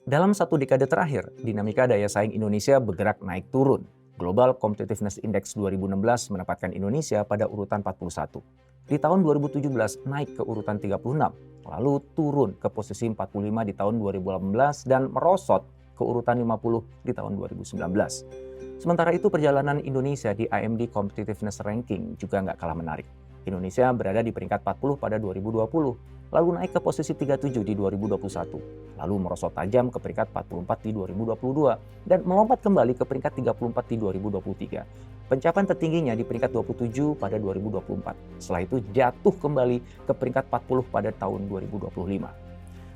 Dalam satu dekade terakhir, dinamika daya saing Indonesia bergerak naik turun. Global Competitiveness Index 2016 menempatkan Indonesia pada urutan 41. Di tahun 2017 naik ke urutan 36, lalu turun ke posisi 45 di tahun 2018 dan merosot ke urutan 50 di tahun 2019. Sementara itu perjalanan Indonesia di IMD Competitiveness Ranking juga nggak kalah menarik. Indonesia berada di peringkat 40 pada 2020, lalu naik ke posisi 37 di 2021, lalu merosot tajam ke peringkat 44 di 2022, dan melompat kembali ke peringkat 34 di 2023. Pencapaian tertingginya di peringkat 27 pada 2024. Setelah itu jatuh kembali ke peringkat 40 pada tahun 2025.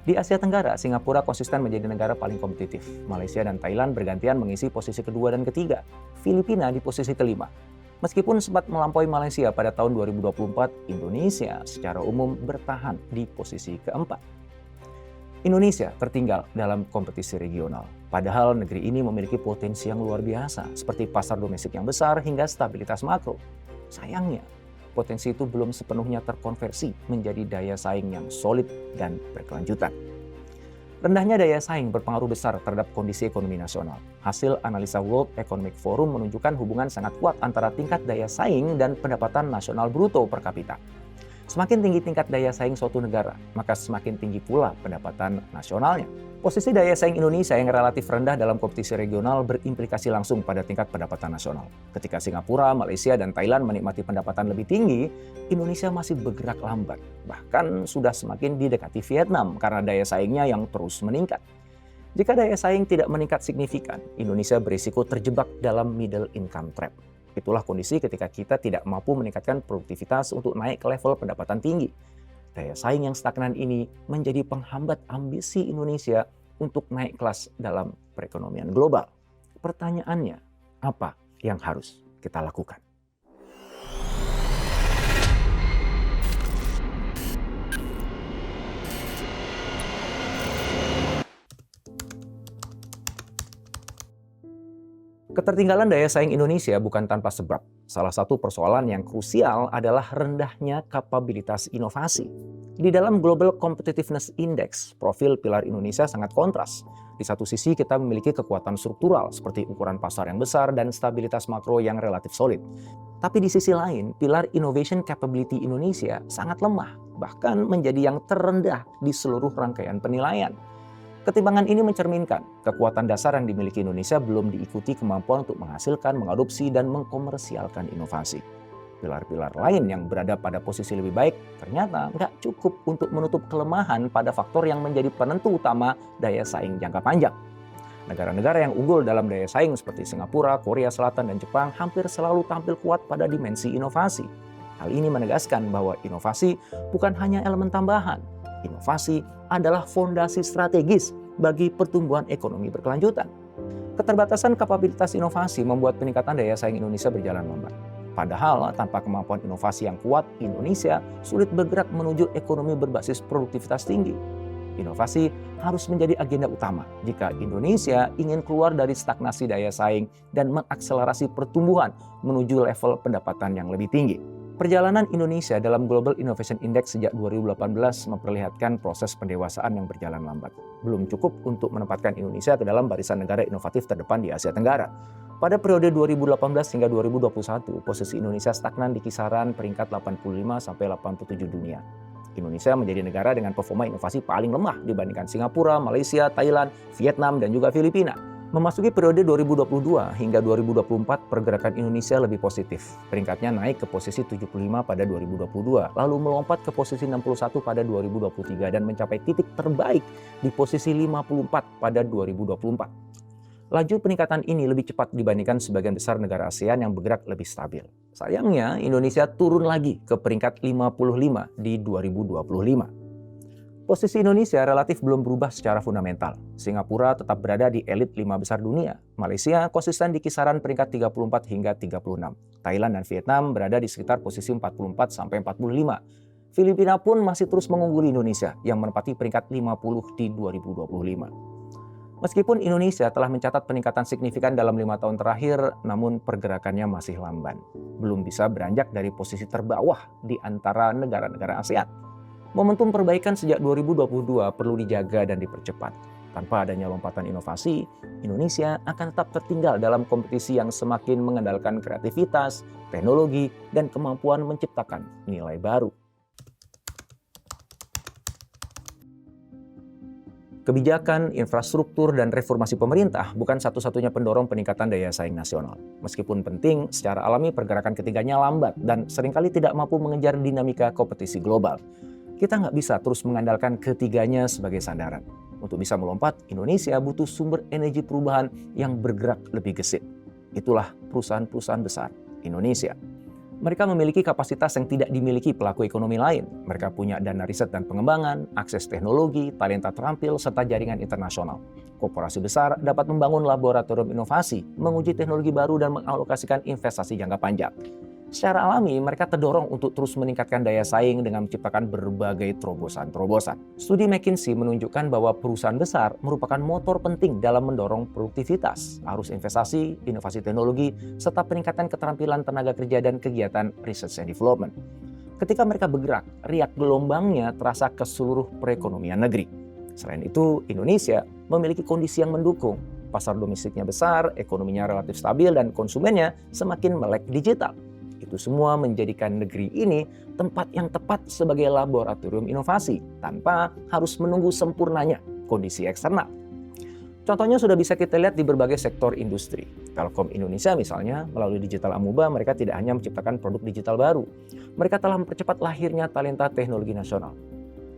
Di Asia Tenggara, Singapura konsisten menjadi negara paling kompetitif. Malaysia dan Thailand bergantian mengisi posisi kedua dan ketiga. Filipina di posisi kelima. Meskipun sempat melampaui Malaysia pada tahun 2024, Indonesia secara umum bertahan di posisi keempat. Indonesia tertinggal dalam kompetisi regional. Padahal negeri ini memiliki potensi yang luar biasa, seperti pasar domestik yang besar hingga stabilitas makro. Sayangnya, potensi itu belum sepenuhnya terkonversi menjadi daya saing yang solid dan berkelanjutan. Rendahnya daya saing berpengaruh besar terhadap kondisi ekonomi nasional. Hasil analisa World Economic Forum menunjukkan hubungan sangat kuat antara tingkat daya saing dan pendapatan nasional bruto per kapita. Semakin tinggi tingkat daya saing suatu negara, maka semakin tinggi pula pendapatan nasionalnya. Posisi daya saing Indonesia yang relatif rendah dalam kompetisi regional berimplikasi langsung pada tingkat pendapatan nasional. Ketika Singapura, Malaysia, dan Thailand menikmati pendapatan lebih tinggi, Indonesia masih bergerak lambat. Bahkan sudah semakin didekati Vietnam karena daya saingnya yang terus meningkat. Jika daya saing tidak meningkat signifikan, Indonesia berisiko terjebak dalam middle income trap. Itulah kondisi ketika kita tidak mampu meningkatkan produktivitas untuk naik ke level pendapatan tinggi. Daya saing yang stagnan ini menjadi penghambat ambisi Indonesia untuk naik kelas dalam perekonomian global. Pertanyaannya, apa yang harus kita lakukan? Ketertinggalan daya saing Indonesia bukan tanpa sebab. Salah satu persoalan yang krusial adalah rendahnya kapabilitas inovasi. Di dalam Global Competitiveness Index, profil pilar Indonesia sangat kontras. Di satu sisi kita memiliki kekuatan struktural seperti ukuran pasar yang besar dan stabilitas makro yang relatif solid. Tapi di sisi lain, pilar Innovation Capability Indonesia sangat lemah, bahkan menjadi yang terendah di seluruh rangkaian penilaian. Ketimbangan ini mencerminkan kekuatan dasar yang dimiliki Indonesia belum diikuti kemampuan untuk menghasilkan, mengadopsi, dan mengkomersialkan inovasi. Pilar-pilar lain yang berada pada posisi lebih baik ternyata nggak cukup untuk menutup kelemahan pada faktor yang menjadi penentu utama daya saing jangka panjang. Negara-negara yang unggul dalam daya saing seperti Singapura, Korea Selatan, dan Jepang hampir selalu tampil kuat pada dimensi inovasi. Hal ini menegaskan bahwa inovasi bukan hanya elemen tambahan. Inovasi adalah fondasi strategis bagi pertumbuhan ekonomi berkelanjutan. Keterbatasan kapabilitas inovasi membuat peningkatan daya saing Indonesia berjalan lambat. Padahal tanpa kemampuan inovasi yang kuat, Indonesia sulit bergerak menuju ekonomi berbasis produktivitas tinggi. Inovasi harus menjadi agenda utama jika Indonesia ingin keluar dari stagnasi daya saing dan mengakselerasi pertumbuhan menuju level pendapatan yang lebih tinggi. Perjalanan Indonesia dalam Global Innovation Index sejak 2018 memperlihatkan proses pendewasaan yang berjalan lambat. Belum cukup untuk menempatkan Indonesia ke dalam barisan negara inovatif terdepan di Asia Tenggara. Pada periode 2018 hingga 2021, posisi Indonesia stagnan di kisaran peringkat 85-87 dunia. Indonesia menjadi negara dengan performa inovasi paling lemah dibandingkan Singapura, Malaysia, Thailand, Vietnam, dan juga Filipina. Memasuki periode 2022 hingga 2024, pergerakan Indonesia lebih positif. Peringkatnya naik ke posisi 75 pada 2022, lalu melompat ke posisi 61 pada 2023 dan mencapai titik terbaik di posisi 54 pada 2024. Laju peningkatan ini lebih cepat dibandingkan sebagian besar negara ASEAN yang bergerak lebih stabil. Sayangnya, Indonesia turun lagi ke peringkat 55 di 2025. Posisi Indonesia relatif belum berubah secara fundamental. Singapura tetap berada di elit 5 besar dunia. Malaysia konsisten di kisaran peringkat 34 hingga 36. Thailand dan Vietnam berada di sekitar posisi 44 sampai 45. Filipina pun masih terus mengungguli Indonesia yang menempati peringkat 50 di 2025. Meskipun Indonesia telah mencatat peningkatan signifikan dalam 5 tahun terakhir, namun pergerakannya masih lamban. Belum bisa beranjak dari posisi terbawah di antara negara-negara ASEAN. Momentum perbaikan sejak 2022 perlu dijaga dan dipercepat. Tanpa adanya lompatan inovasi, Indonesia akan tetap tertinggal dalam kompetisi yang semakin mengandalkan kreativitas, teknologi, dan kemampuan menciptakan nilai baru. Kebijakan, infrastruktur, dan reformasi pemerintah bukan satu-satunya pendorong peningkatan daya saing nasional. Meskipun penting, secara alami pergerakan ketiganya lambat dan seringkali tidak mampu mengejar dinamika kompetisi global. Kita nggak bisa terus mengandalkan ketiganya sebagai sandaran. Untuk bisa melompat, Indonesia butuh sumber energi perubahan yang bergerak lebih gesit. Itulah perusahaan-perusahaan besar Indonesia. Mereka memiliki kapasitas yang tidak dimiliki pelaku ekonomi lain. Mereka punya dana riset dan pengembangan, akses teknologi, talenta terampil, serta jaringan internasional. Korporasi besar dapat membangun laboratorium inovasi, menguji teknologi baru, dan mengalokasikan investasi jangka panjang. Secara alami, mereka terdorong untuk terus meningkatkan daya saing dengan menciptakan berbagai terobosan-terobosan. Studi McKinsey menunjukkan bahwa perusahaan besar merupakan motor penting dalam mendorong produktivitas, arus investasi, inovasi teknologi, serta peningkatan keterampilan tenaga kerja dan kegiatan research and development. Ketika mereka bergerak, riak gelombangnya terasa ke seluruh perekonomian negeri. Selain itu, Indonesia memiliki kondisi yang mendukung. Pasar domestiknya besar, ekonominya relatif stabil, dan konsumennya semakin melek digital. Itu semua menjadikan negeri ini tempat yang tepat sebagai laboratorium inovasi tanpa harus menunggu sempurnanya kondisi eksternal. Contohnya sudah bisa kita lihat di berbagai sektor industri. Telkom Indonesia misalnya, melalui Digital Amuba, mereka tidak hanya menciptakan produk digital baru. Mereka telah mempercepat lahirnya talenta teknologi nasional.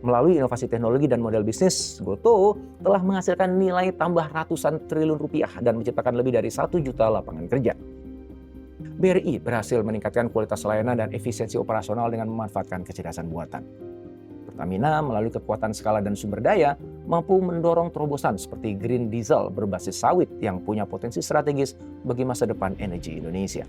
Melalui inovasi teknologi dan model bisnis, GoTo telah menghasilkan nilai tambah ratusan triliun rupiah dan menciptakan lebih dari 1 juta lapangan kerja. BRI berhasil meningkatkan kualitas layanan dan efisiensi operasional dengan memanfaatkan kecerdasan buatan. Pertamina melalui kekuatan skala dan sumber daya mampu mendorong terobosan seperti green diesel berbasis sawit yang punya potensi strategis bagi masa depan energi Indonesia.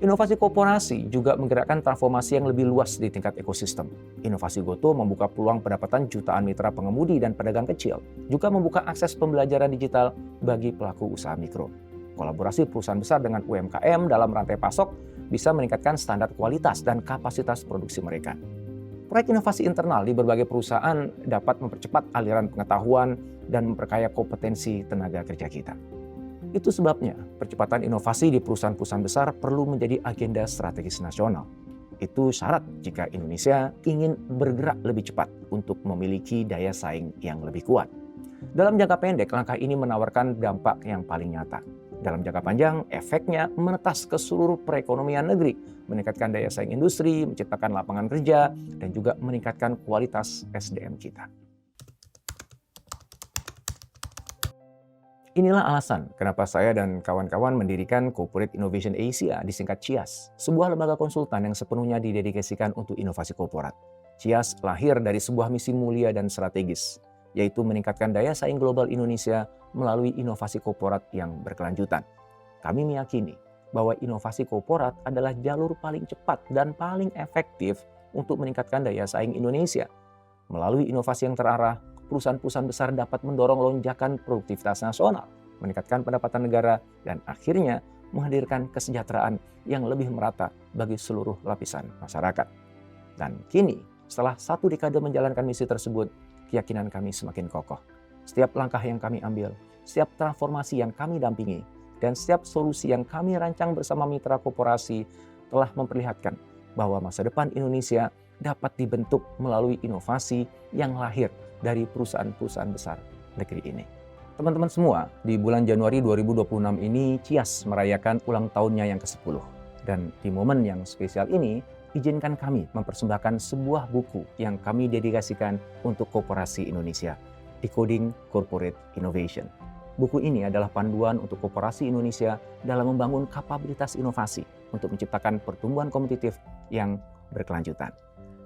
Inovasi korporasi juga menggerakkan transformasi yang lebih luas di tingkat ekosistem. Inovasi GoTo membuka peluang pendapatan jutaan mitra pengemudi dan pedagang kecil, juga membuka akses pembelajaran digital bagi pelaku usaha mikro. Kolaborasi perusahaan besar dengan UMKM dalam rantai pasok bisa meningkatkan standar kualitas dan kapasitas produksi mereka. Proyek inovasi internal di berbagai perusahaan dapat mempercepat aliran pengetahuan dan memperkaya kompetensi tenaga kerja kita. Itu sebabnya percepatan inovasi di perusahaan-perusahaan besar perlu menjadi agenda strategis nasional. Itu syarat jika Indonesia ingin bergerak lebih cepat untuk memiliki daya saing yang lebih kuat. Dalam jangka pendek, langkah ini menawarkan dampak yang paling nyata. Dalam jangka panjang, efeknya menetas ke seluruh perekonomian negeri, meningkatkan daya saing industri, menciptakan lapangan kerja, dan juga meningkatkan kualitas SDM kita. Inilah alasan kenapa saya dan kawan-kawan mendirikan Corporate Innovation Asia, disingkat CIAS, sebuah lembaga konsultan yang sepenuhnya didedikasikan untuk inovasi korporat. CIAS lahir dari sebuah misi mulia dan strategis, yaitu meningkatkan daya saing global Indonesia melalui inovasi korporat yang berkelanjutan. Kami meyakini bahwa inovasi korporat adalah jalur paling cepat dan paling efektif untuk meningkatkan daya saing Indonesia. Melalui inovasi yang terarah, perusahaan-perusahaan besar dapat mendorong lonjakan produktivitas nasional, meningkatkan pendapatan negara, dan akhirnya menghadirkan kesejahteraan yang lebih merata bagi seluruh lapisan masyarakat. Dan kini, setelah 1 dekade menjalankan misi tersebut, keyakinan kami semakin kokoh. Setiap langkah yang kami ambil, setiap transformasi yang kami dampingi, dan setiap solusi yang kami rancang bersama mitra korporasi telah memperlihatkan bahwa masa depan Indonesia dapat dibentuk melalui inovasi yang lahir dari perusahaan-perusahaan besar negeri ini. Teman-teman semua, di bulan Januari 2026 ini CIAS merayakan ulang tahunnya yang ke-10. Dan di momen yang spesial ini, izinkan kami mempersembahkan sebuah buku yang kami dedikasikan untuk korporasi Indonesia, Decoding Corporate Innovation. Buku ini adalah panduan untuk korporasi Indonesia dalam membangun kapabilitas inovasi untuk menciptakan pertumbuhan kompetitif yang berkelanjutan.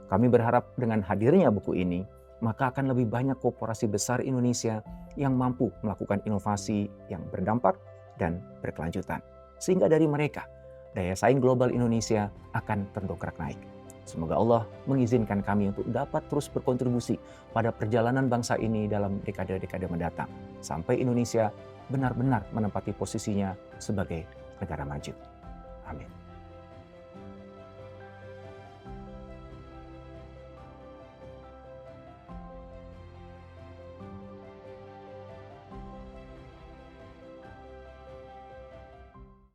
Kami berharap dengan hadirnya buku ini, maka akan lebih banyak korporasi besar Indonesia yang mampu melakukan inovasi yang berdampak dan berkelanjutan. Sehingga dari mereka, daya saing global Indonesia akan terdongkrak naik. Semoga Allah mengizinkan kami untuk dapat terus berkontribusi pada perjalanan bangsa ini dalam dekade-dekade mendatang, sampai Indonesia benar-benar menempati posisinya sebagai negara maju. Amin.